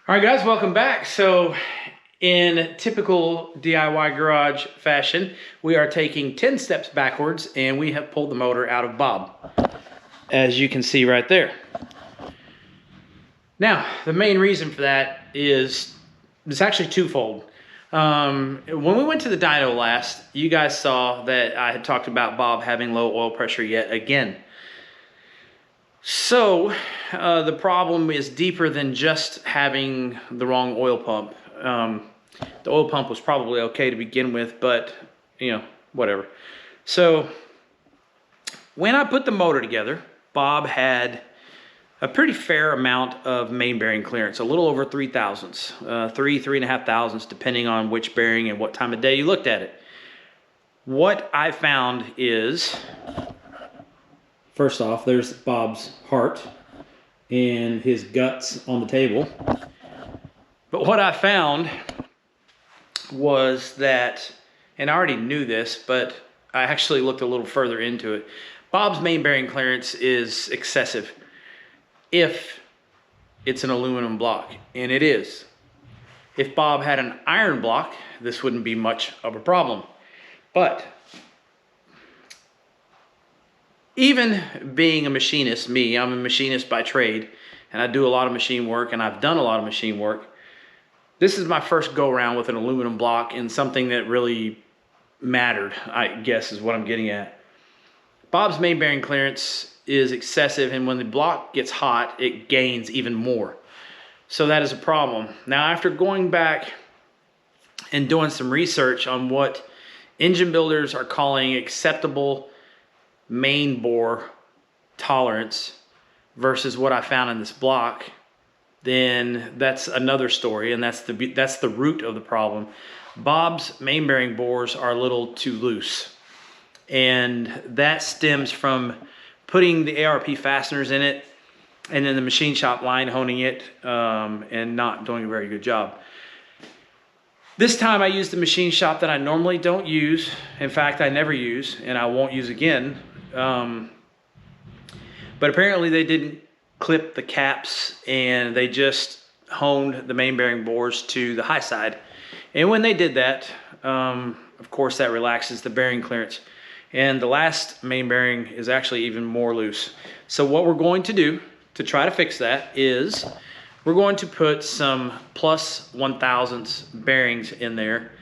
All right, guys, welcome back. So in typical DIY garage fashion, we are taking 10 steps backwards and we have pulled the motor out of Bob, as you can see right there. Now, the main reason for that is it's actually twofold. When we went to the dyno last, you guys saw that I had talked about Bob having low oil pressure yet again. So the problem is deeper than just having the wrong oil pump. The oil pump was probably okay to begin with, but you know, whatever. So when I put the motor together, Bob had a pretty fair amount of main bearing clearance, a little over 3 thousandths, 3.5 thousandths, depending on which bearing and what time of day you looked at it. What I found is, first off, there's Bob's heart and his guts on the table. But what I found was that, and I already knew this, but I actually looked a little further into it. Bob's main bearing clearance is excessive if it's an aluminum block, and it is. If Bob had an iron block, this wouldn't be much of a problem. But even being a machinist, I'm a machinist by trade, and I do a lot of machine work, and I've done a lot of machine work. This is my first go around with an aluminum block in something that really mattered, I guess is what I'm getting at. Bob's main bearing clearance is excessive, and when the block gets hot, it gains even more. So that is a problem. Now, after going back and doing some research on what engine builders are calling acceptable main bore tolerance versus what I found in this block, then that's another story, and that's the root of the problem. Bob's main bearing bores are a little too loose, and that stems from putting the ARP fasteners in it and then the machine shop line honing it and not doing a very good job. This time I used the machine shop that I normally don't use. In fact, I never use, and I won't use again. But apparently they didn't clip the caps, and they just honed the main bearing bores to the high side. And when they did that, of course that relaxes the bearing clearance. And the last main bearing is actually even more loose. So what we're going to do to try to fix that is we're going to put some plus 1/1000 bearings in there.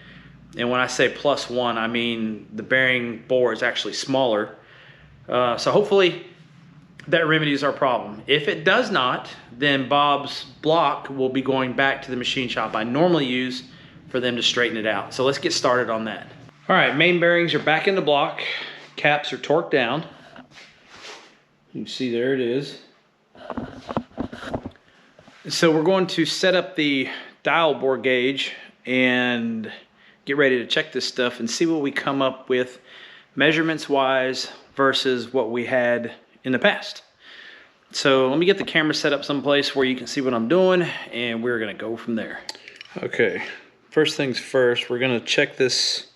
And when I say plus one, I mean the bearing bore is actually smaller. So hopefully that remedies our problem. If it does not, then Bob's block will be going back to the machine shop I normally use for them to straighten it out. So let's get started on that. All right, main bearings are back in the block. Caps are torqued down. You can see there it is. So we're going to set up the dial bore gauge and get ready to check this stuff and see what we come up with measurements wise versus what we had in the past. So let me get the camera set up someplace where you can see what I'm doing, and we're gonna go from there. Okay, first things first, we're gonna check this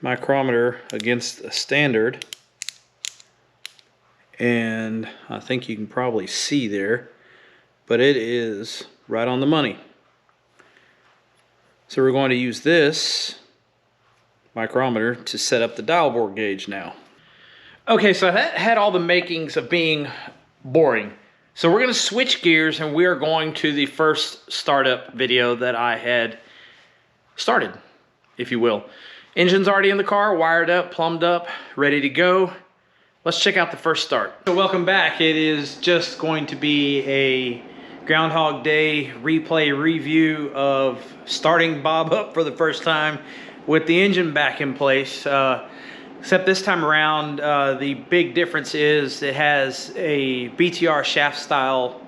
micrometer against a standard, and I think you can probably see there, but it is right on the money. So we're going to use this micrometer to set up the dial bore gauge now. Okay, so that had all the makings of being boring. So we're gonna switch gears, and we are going to the first startup video that I had started, if you will. Engine's already in the car, wired up, plumbed up, ready to go. Let's check out the first start. So welcome back. It is just going to be a Groundhog Day replay review of starting Bob up for the first time with the engine back in place. Except this time around, the big difference is it has a BTR shaft style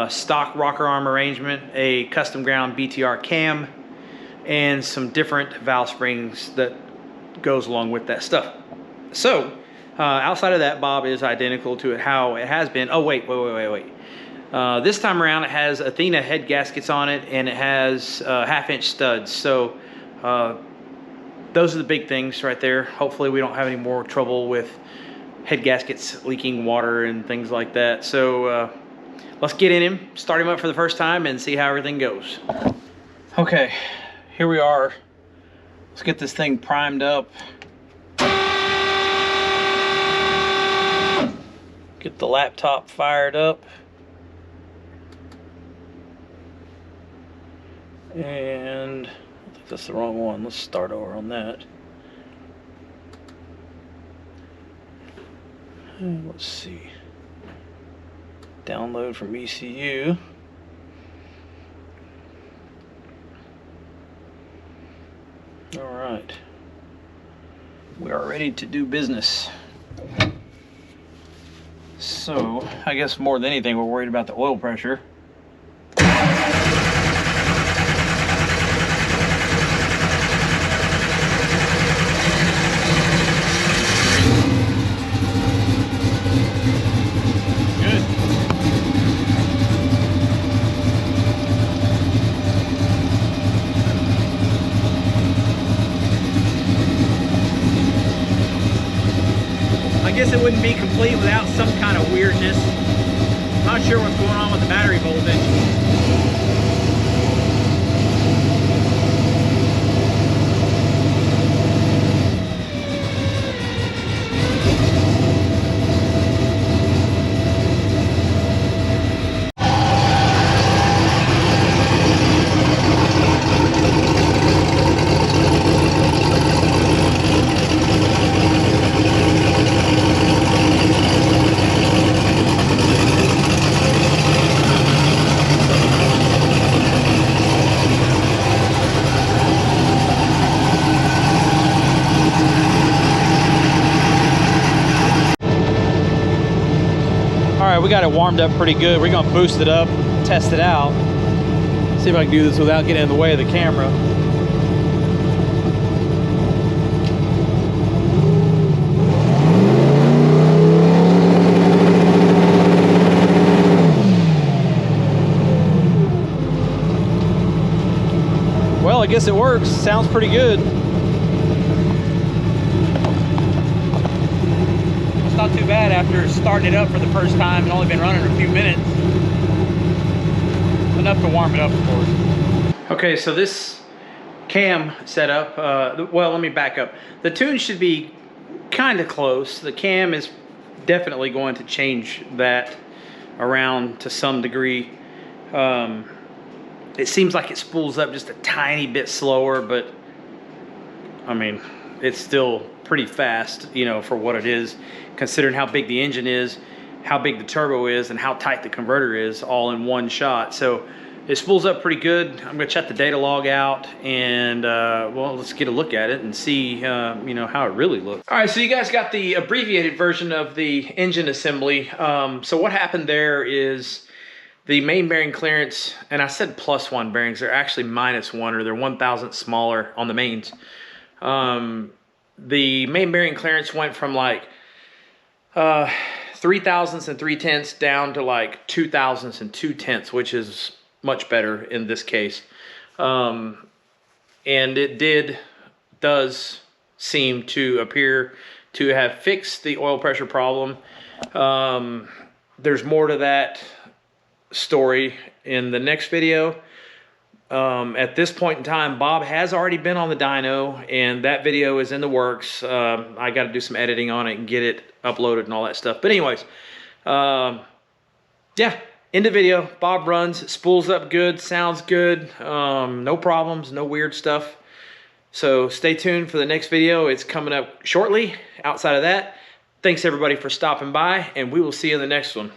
stock rocker arm arrangement, a custom ground BTR cam, and some different valve springs that goes along with that stuff. So outside of that, Bob is identical to how it has been. Oh, wait. This time around, it has Athena head gaskets on it, and it has 1/2-inch studs. So those are the big things right there. Hopefully we don't have any more trouble with head gaskets leaking water and things like that. So let's get in him, start him up for the first time, and see how everything goes. Okay, here we are. Let's get this thing primed up. Get the laptop fired up. And I think that's the wrong one. Let's start over on that. And let's see. Download from ECU. All right. We are ready to do business. So, I guess more than anything, we're worried about the oil pressure. I guess it wouldn't be complete without some kind of weirdness. Not sure what's going on with the battery voltage. We got it warmed up pretty good. We're gonna boost it up, test it out. See if I can do this without getting in the way of the camera. Well, I guess it works. Sounds pretty good. Not too bad after starting it up for the first time and only been running a few minutes. Enough to warm it up, of course. Okay, so this cam setup, well, let me back up. The tune should be kind of close. The cam is definitely going to change that around to some degree. It seems like it spools up just a tiny bit slower, but I mean, it's still pretty fast, you know, for what it is, considering how big the engine is, how big the turbo is, and how tight the converter is, all in one shot. So it spools up pretty good. I'm gonna check the data log out, and well, let's get a look at it and see, you know, how it really looks. All right, so you guys got the abbreviated version of the engine assembly. So what happened there is the main bearing clearance, and I said +1 bearings, they're actually -1, or they're 1,000 smaller on the mains. The main bearing clearance went from like 3/1000 and 3/10 down to like 2/1000 and 2/10, which is much better in this case. And it does seem to appear to have fixed the oil pressure problem. There's more to that story in the next video. At this point in time, Bob has already been on the dyno, and that video is in the works. I got to do some editing on it and get it uploaded and all that stuff. But anyways, yeah, end of video. Bob runs, spools up good, sounds good, no problems, no weird stuff. So stay tuned for the next video. It's coming up shortly. Outside of that, thanks everybody for stopping by, and we will see you in the next one.